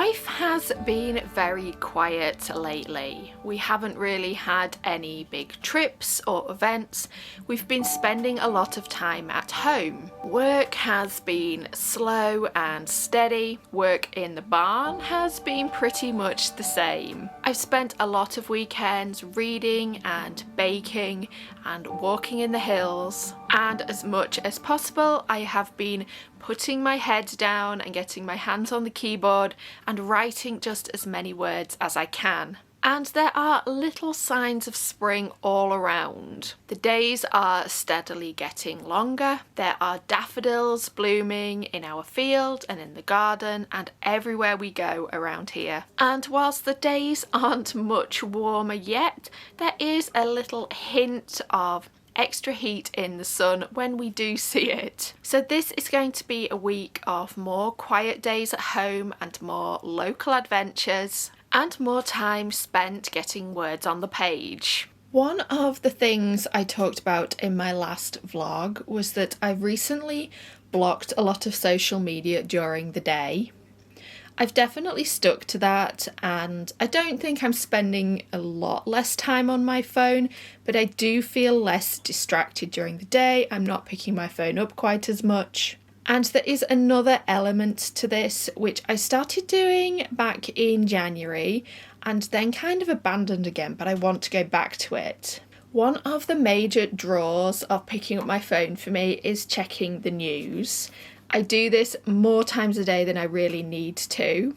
Life has been very quiet lately. We haven't really had any big trips or events. We've been spending a lot of time at home. Work has been slow and steady. Work in the barn has been pretty much the same. I've spent a lot of weekends reading and baking and walking in the hills. And as much as possible, I have been putting my head down and getting my hands on the keyboard and writing just as many words as I can. And there are little signs of spring all around. The days are steadily getting longer. There are daffodils blooming in our field and in the garden and everywhere we go around here. And whilst the days aren't much warmer yet, there is a little hint of extra heat in the sun when we do see it. So this is going to be a week of more quiet days at home and more local adventures and more time spent getting words on the page. One of the things I talked about in my last vlog was that I recently blocked a lot of social media during the day. I've definitely stuck to that, and I don't think I'm spending a lot less time on my phone, but I do feel less distracted during the day. I'm not picking my phone up quite as much. And there is another element to this, which I started doing back in January and then kind of abandoned again, but I want to go back to it. One of the major draws of picking up my phone for me is checking the news. I do this more times a day than I really need to.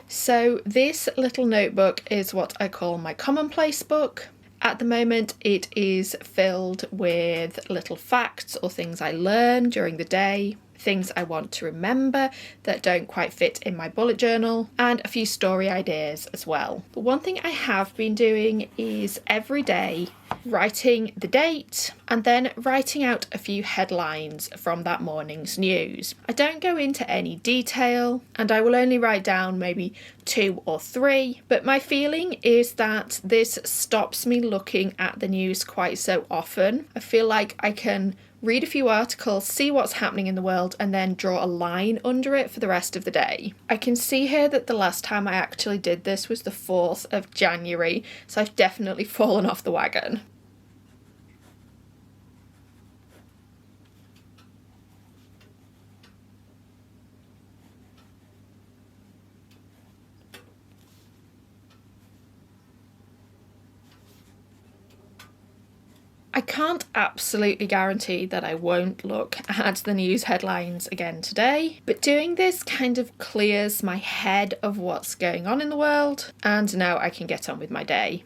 So this little notebook is what I call my commonplace book. At the moment it is filled with little facts or things I learn during the day, things I want to remember that don't quite fit in my bullet journal, and a few story ideas as well. But one thing I have been doing is every day writing the date and then writing out a few headlines from that morning's news. I don't go into any detail and I will only write down maybe 2 or 3, but my feeling is that this stops me looking at the news quite so often. I feel like I can read a few articles, see what's happening in the world, and then draw a line under it for the rest of the day. I can see here that the last time I actually did this was the 4th of January, so I've definitely fallen off the wagon. I can't absolutely guarantee that I won't look at the news headlines again today, but doing this kind of clears my head of what's going on in the world, and now I can get on with my day.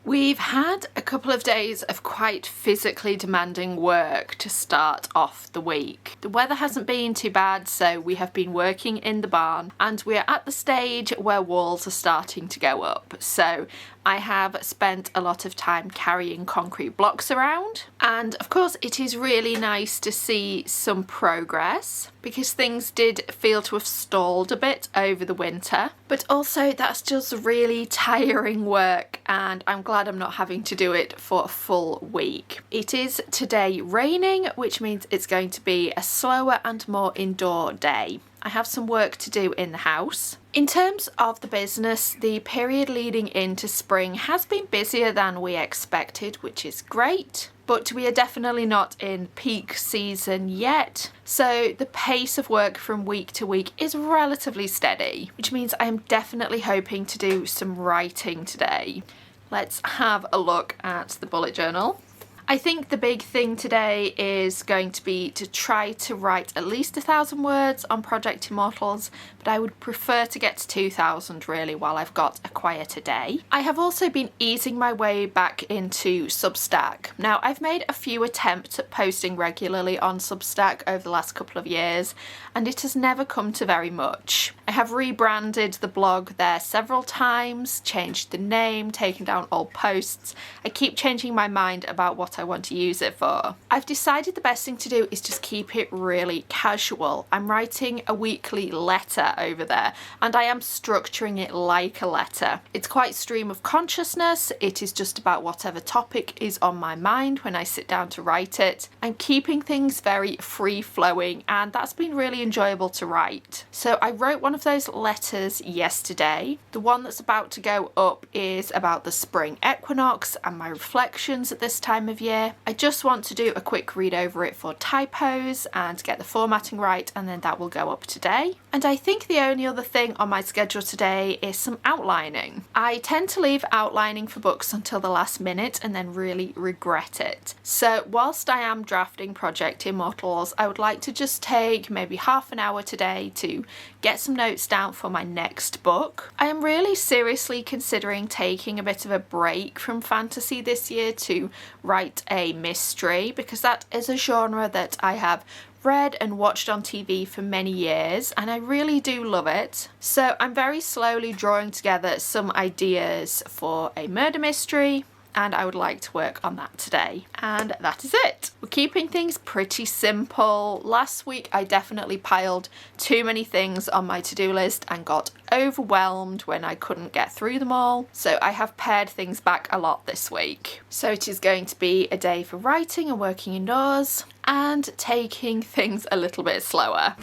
We've had a couple of days of quite physically demanding work to start off the week. The weather hasn't been too bad, so we have been working in the barn and we're at the stage where walls are starting to go up. So I have spent a lot of time carrying concrete blocks around, and of course it is really nice to see some progress, because things did feel to have stalled a bit over the winter. But also that's just really tiring work, and I'm glad I'm not having to do it for a full week. It is today raining, which means it's going to be a slower and more indoor day. I have some work to do in the house. In terms of the business, the period leading into spring has been busier than we expected, which is great, but we are definitely not in peak season yet. So the pace of work from week to week is relatively steady, which means I am definitely hoping to do some writing today. Let's have a look at the bullet journal. I think the big thing today is going to be to try to write at least 1,000 words on Project Immortals, but I would prefer to get to 2,000 really while I've got a quieter day. I have also been easing my way back into Substack. Now, I've made a few attempts at posting regularly on Substack over the last couple of years, and it has never come to very much. I have rebranded the blog there several times, changed the name, taken down old posts. I keep changing my mind about what I want to use it for. I've decided the best thing to do is just keep it really casual. I'm writing a weekly letter over there, and I am structuring it like a letter. It's quite stream of consciousness. It is just about whatever topic is on my mind when I sit down to write it. I'm keeping things very free flowing, and that's been really enjoyable to write. So I wrote one of those letters yesterday. The one that's about to go up is about the spring equinox and my reflections at this time of year. I just want to do a quick read over it for typos and get the formatting right, and then that will go up today. And I think the only other thing on my schedule today is some outlining. I tend to leave outlining for books until the last minute and then really regret it. So whilst I am drafting Project Immortals, I would like to just take maybe half an hour today to get some notes down for my next book. I am really seriously considering taking a bit of a break from fantasy this year to write a mystery, because that is a genre that I have read and watched on TV for many years, and I really do love it. So I'm very slowly drawing together some ideas for a murder mystery, and I would like to work on that today. And that is it. We're keeping things pretty simple. Last week I definitely piled too many things on my to-do list and got overwhelmed when I couldn't get through them all. So I have pared things back a lot this week. So it is going to be a day for writing and working indoors and taking things a little bit slower.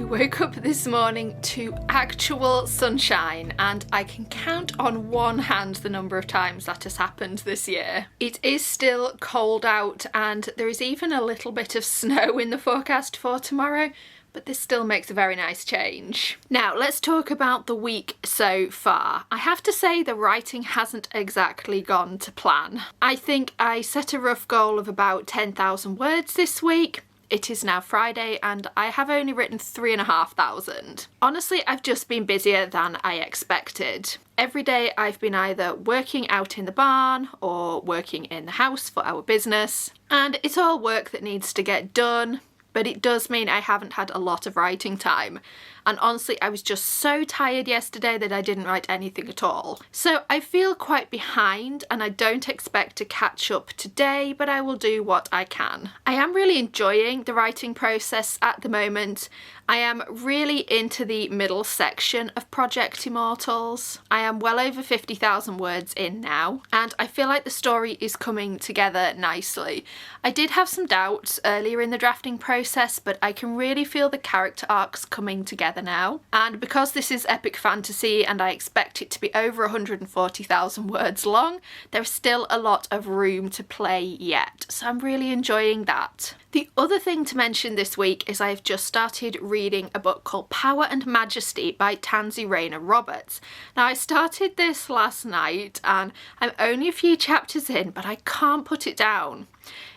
Woke up this morning to actual sunshine, and I can count on one hand the number of times that has happened this year. It is still cold out, and there is even a little bit of snow in the forecast for tomorrow, but this still makes a very nice change. Now let's talk about the week so far. I have to say the writing hasn't exactly gone to plan. I think I set a rough goal of about 10,000 words this week. It is now Friday and I have only written 3,500. Honestly, I've just been busier than I expected. Every day I've been either working out in the barn or working in the house for our business, and it's all work that needs to get done, but it does mean I haven't had a lot of writing time. and honestly I was just so tired yesterday that I didn't write anything at all. So I feel quite behind and I don't expect to catch up today, but I will do what I can. I am really enjoying the writing process at the moment. I am really into the middle section of Project Immortals. I am well over 50,000 words in now, and I feel like the story is coming together nicely. I did have some doubts earlier in the drafting process, but I can really feel the character arcs coming together now. And because this is epic fantasy and I expect it to be over 140,000 words long, there's still a lot of room to play yet. So I'm really enjoying that. The other thing to mention this week is I've just started reading a book called Power and Majesty by Tansy Rayner Roberts. Now I started this last night and I'm only a few chapters in, but I can't put it down.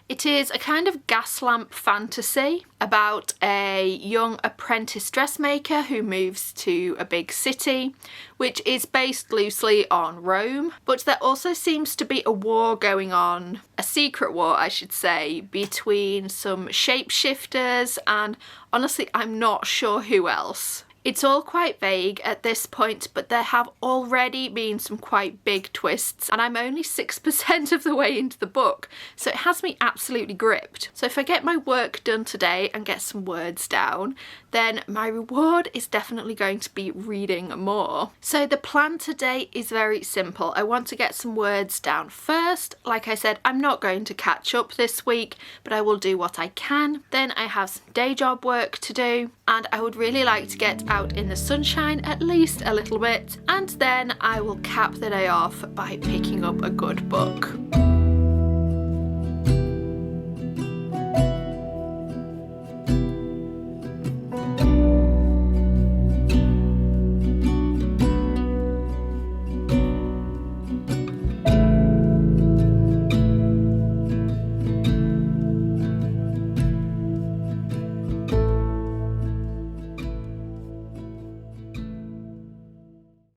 It is a kind of gaslamp fantasy about a young apprentice dressmaker who moves to a big city, which is based loosely on Rome. But there also seems to be a war going on, a secret war I should say, between some shapeshifters and honestly I'm not sure who else. It's all quite vague at this point, but there have already been some quite big twists and I'm only 6% of the way into the book, so it has me absolutely gripped. So if I get my work done today and get some words down, then my reward is definitely going to be reading more. So the plan today is very simple. I want to get some words down first. Like I said, I'm not going to catch up this week, but I will do what I can. Then I have some day job work to do, and I would really like to get out in the sunshine at least a little bit, and then I will cap the day off by picking up a good book.